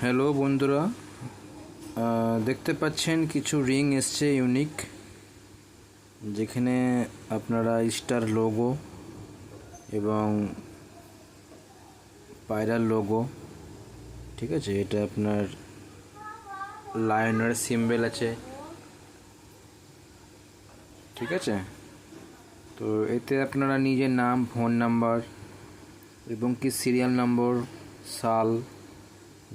Hello বন্ধুরা, দেখতে পাচ্ছেন কিছু রিং এসছে ইউনিক, যেখানে আপনারা স্টার লোগো এবং পায়রার লোগো, ঠিক আছে। এটা আপনার লায়নের সিম্বল আছে, ঠিক আছে। তো এতে আপনারা নিজের নাম, ফোন নাম্বার এবং কি সিরিয়াল নম্বর, সাল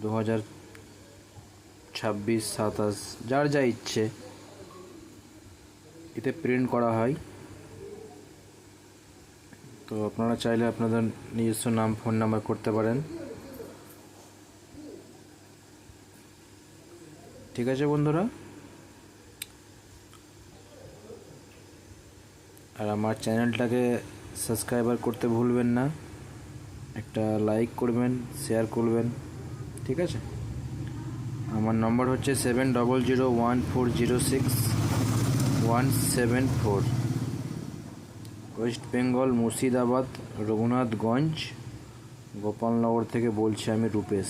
2026, 27, যার যা ইচ্ছে এতে প্রিন্ট করা হয়। তো আপনারা চাইলে আপনাদের নিজস্ব নাম, ফোন নাম্বার করতে পারেন, ঠিক আছে বন্ধুরা। আর আমার চ্যানেলটাকে সাবস্ক্রাইবার করতে ভুলবেন না, একটা লাইক করবেন, শেয়ার করবেন, ঠিক আছে। আমার নম্বর হচ্ছে 7001406174, ওয়েস্ট বেঙ্গল, মুর্শিদাবাদ, রঘুনাথগঞ্জ, গোপালনগর থেকে বলছি আমি, রূপেশ।